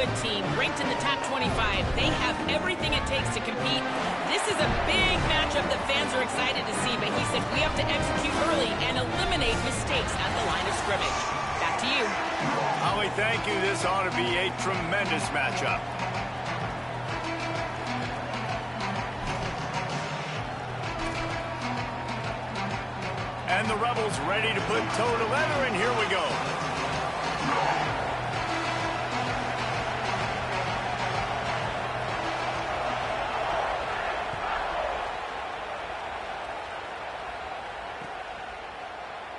good team, ranked in the top 25. They have everything it takes to compete. This is a big matchup that fans are excited to see, but he said we have to execute early and eliminate mistakes at the line of scrimmage. Back to you. Holly, thank you. This ought to be a tremendous matchup. And the Rebels ready to put toe to leather, and here we go.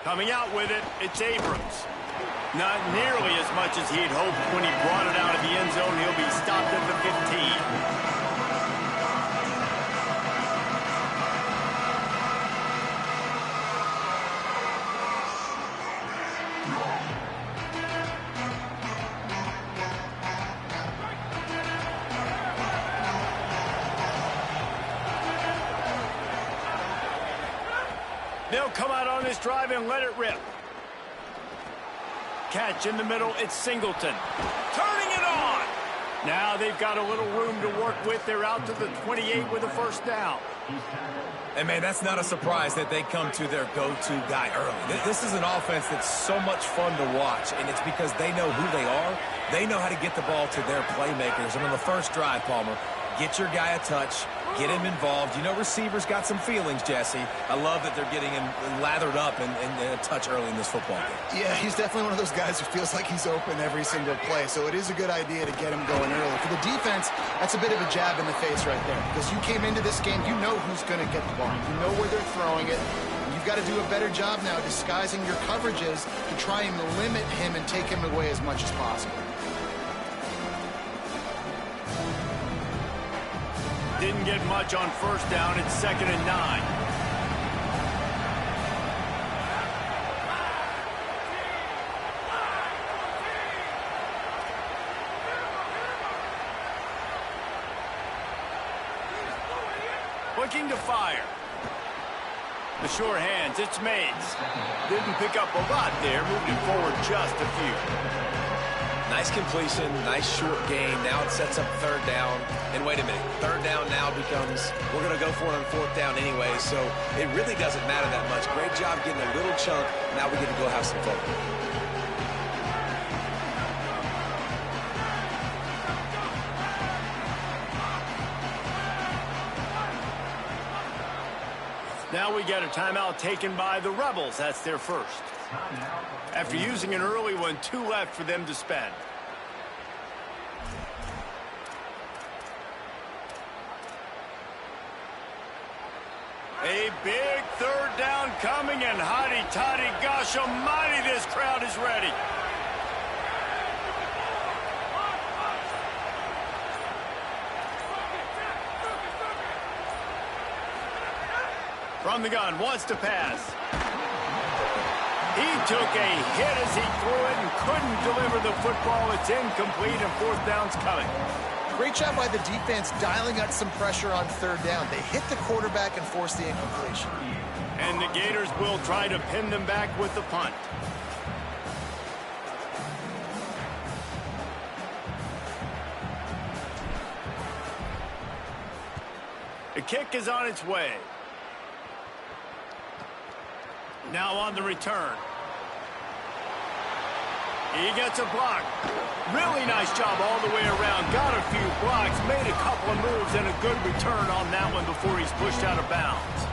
Coming out with it, it's Abrams. Not nearly as much as he'd hoped when he brought it out of the end zone. He'll be stopped at the 15. They'll come out on this drive and let it rip. Catch in the middle, it's Singleton. Turning it on! Now they've got a little room to work with. They're out to the 28 with a first down. And, man, that's not a surprise that they come to their go-to guy early. This is an offense that's so much fun to watch, and it's because they know who they are. They know how to get the ball to their playmakers. And on the first drive, Palmer, get your guy a touch, get him involved. You know receivers got some feelings, Jesse. I love that they're getting him lathered up and a touch early in this football game. Yeah, he's definitely one of those guys who feels like he's open every single play, so it is a good idea to get him going early. For the defense, that's a bit of a jab in the face right there, because you came into this game, you know who's going to get the ball. You know where they're throwing it. You've got to do a better job now disguising your coverages to try and limit him and take him away as much as possible. Didn't get much on first down. It's 2nd and 9. Looking to fire. The sure hands, it's Mays. Didn't pick up a lot there, moved it forward just a few. Nice completion, nice short gain. Now it sets up 3rd down. And wait a minute, 3rd down now becomes, we're going to go for it on 4th down anyway, so it really doesn't matter that much. Great job getting a little chunk. Now we get to go have some fun. Now we get a timeout taken by the Rebels. That's their first. After using an early one, 2 left for them to spend. A big 3rd down coming, and hotty-toddy, gosh almighty, this crowd is ready. From the gun, wants to pass. He took a hit as he threw it and couldn't deliver the football. It's incomplete, and 4th down's coming. Great job by the defense dialing out some pressure on 3rd down. They hit the quarterback and forced the incompletion. And the Gators will try to pin them back with the punt. The kick is on its way. Now on the return. He gets a block. Really nice job all the way around. Got a few blocks, made a couple of moves, and a good return on that one before he's pushed out of bounds.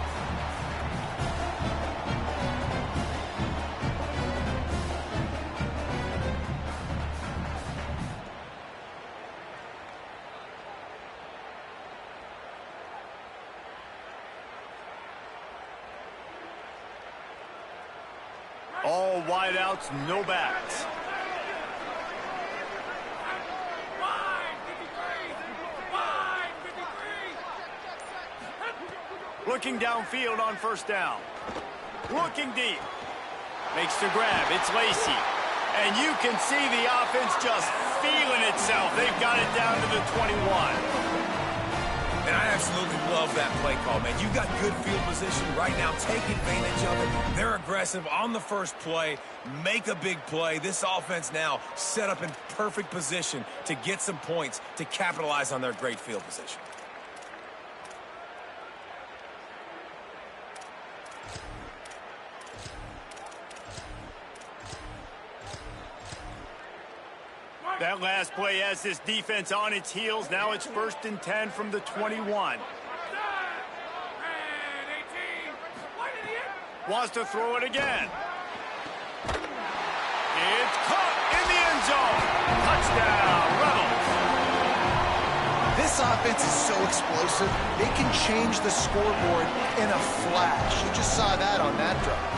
All wideouts, no backs. Looking downfield on 1st down. Looking deep. Makes the grab. It's Lacey. And you can see the offense just feeling itself. They've got it down to the 21. And I absolutely love that play call, man. You've got good field position right now. Take advantage of it. They're aggressive on the first play. Make a big play. This offense now set up in perfect position to get some points to capitalize on their great field position. That last play has this defense on its heels. Now it's 1st and 10 from the 21. Wants to throw it again. It's caught in the end zone. Touchdown, Rebels. This offense is so explosive, they can change the scoreboard in a flash. You just saw that on that drive.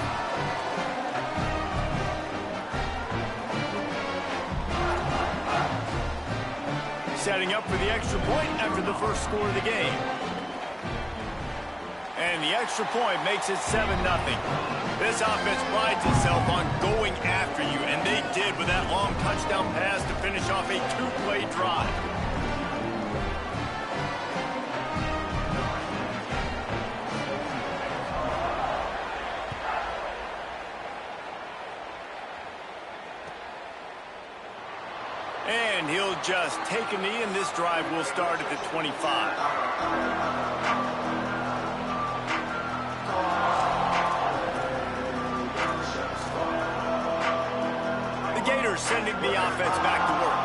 Setting up for the extra point after the first score of the game. And the extra point makes it 7-0. This offense prides itself on going after you, and they did with that long touchdown pass to finish off a 2-play drive. And he'll just take a knee, and this drive will start at the 25. The Gators sending the offense back to work.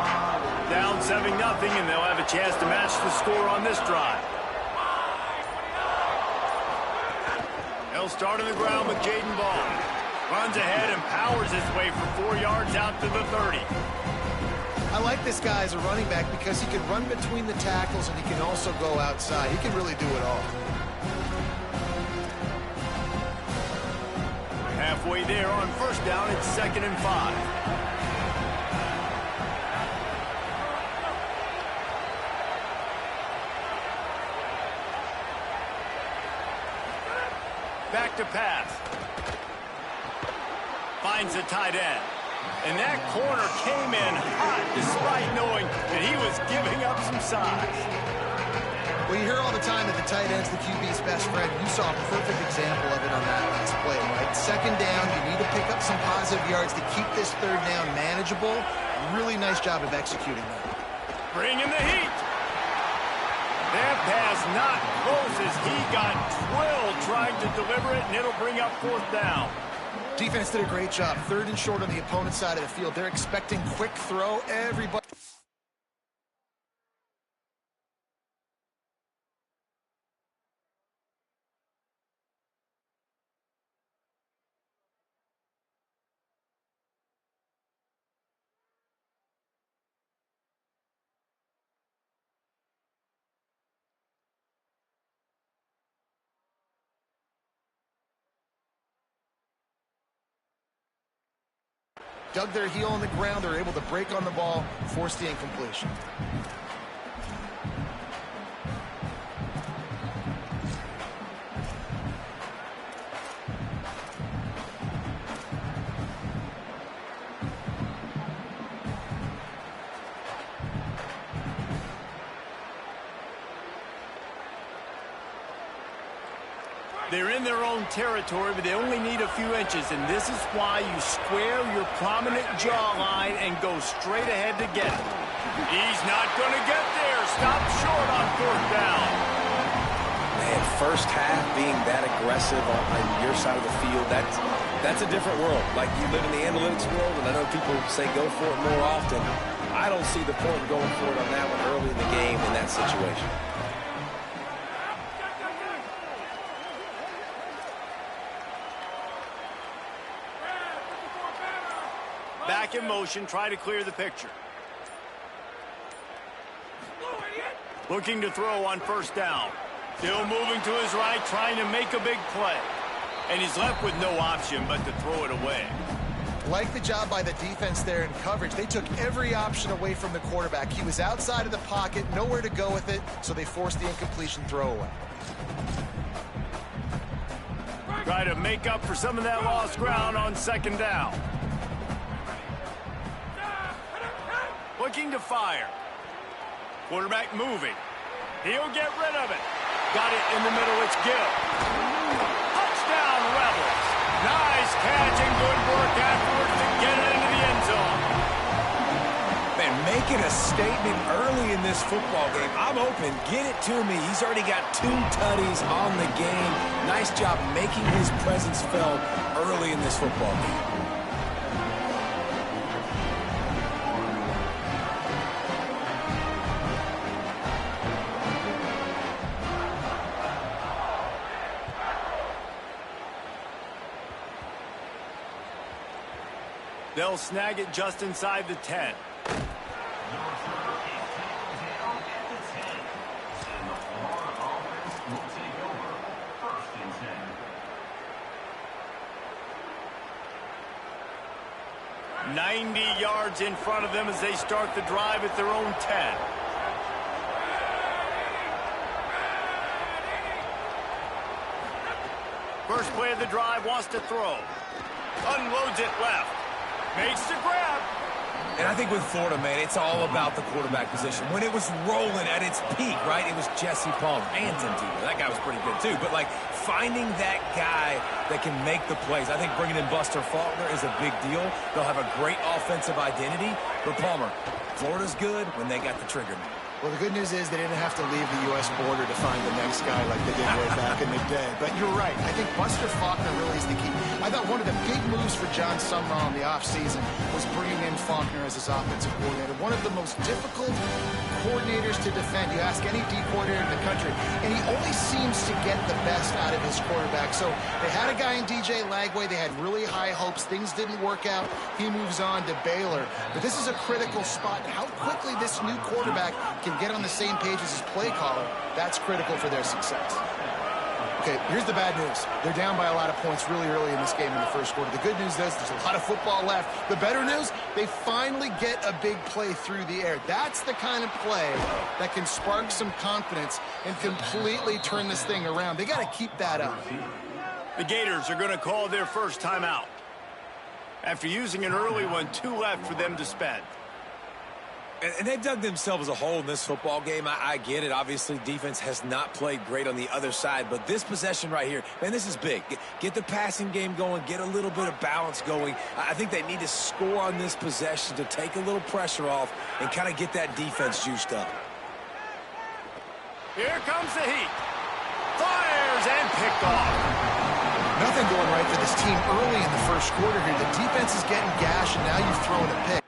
Down 7-0, and they'll have a chance to match the score on this drive. They'll start on the ground with Jaden Ball. Runs ahead and powers his way for 4 yards out to the 30. I like this guy as a running back because he can run between the tackles and he can also go outside. He can really do it all. Halfway there on first down, it's 2nd and 5. Back to pass. Finds the tight end. And that corner came in hot despite knowing that he was giving up some size. Well, you hear all the time that the tight end's the QB's best friend. You saw a perfect example of it on that last play, right? 2nd down, you need to pick up some positive yards to keep this 3rd down manageable. Really nice job of executing that. Bring in the heat. That pass not close as he got twirled trying to deliver it, and it'll bring up 4th down. Defense did a great job. 3rd and short on the opponent's side of the field. They're expecting quick throw. Everybody. Dug their heel on the ground. They're able to break on the ball, force the incompletion. They're in their own territory, but they only need a few inches, and this is why you square your prominent jawline and go straight ahead to get it. He's not going to get there. Stop short on 4th down. Man, first half being that aggressive on your side of the field, that's a different world. Like, you live in the analytics world, and I know people say go for it more often. I don't see the point in going for it on that one early in the game in that situation. Back in motion, try to clear the picture. Looking to throw on 1st down. Still moving to his right, trying to make a big play. And he's left with no option but to throw it away. Like the job by the defense there in coverage. They took every option away from the quarterback. He was outside of the pocket, nowhere to go with it, so they forced the incompletion throwaway. Try to make up for some of that lost ground on 2nd down. Looking to fire. Quarterback moving. He'll get rid of it. Got it in the middle. It's Gill. Touchdown, Rebels. Nice catch and good work afterwards to get it into the end zone. Man, making a statement early in this football game. I'm open. Get it to me. He's already got 2 tutties on the game. Nice job making his presence felt early in this football game. They'll snag it just inside the 10. "90 yards in front of them as they start the drive at their own 10. First play of the drive, wants to throw. Unloads it left. Makes the grab. And I think with Florida, man, it's all about the quarterback position. When it was rolling at its peak, right, it was Jesse Palmer and Tim Tebow. That guy was pretty good, too. But, like, finding that guy that can make the plays, I think bringing in Buster Faulkner is a big deal. They'll have a great offensive identity. But, Palmer, Florida's good when they got the trigger man. Well, the good news is they didn't have to leave the U.S. border to find the next guy like they did way back in the day. But you're right. I think Buster Faulkner really is the key. I thought one of the big moves for John Sumrall in the offseason was bringing in Faulkner as his offensive coordinator. One of the most difficult coordinators to defend. You ask any D coordinator in the country, and he only seems to get the best out of his quarterback. So they had a guy in DJ Lagway. They had really high hopes. Things didn't work out. He moves on to Baylor. But this is a critical spot. How quickly this new quarterback can get on the same page as his play caller, that's critical for their success. Okay, here's the bad news. They're down by a lot of points really early in this game in the first quarter. The good news is there's a lot of football left. The better news, they finally get a big play through the air. That's the kind of play that can spark some confidence and completely turn this thing around. They got to keep that up. The Gators are going to call their first timeout. After using an early one, 2 left for them to spend. And they've dug themselves a hole in this football game. I get it. Obviously, defense has not played great on the other side. But this possession right here, man, this is big. Get the passing game going. Get a little bit of balance going. I think they need to score on this possession to take a little pressure off and kind of get that defense juiced up. Here comes the heat. Fires and picked off. Nothing going right for this team early in the first quarter here. The defense is getting gashed, and now you've thrown a pick.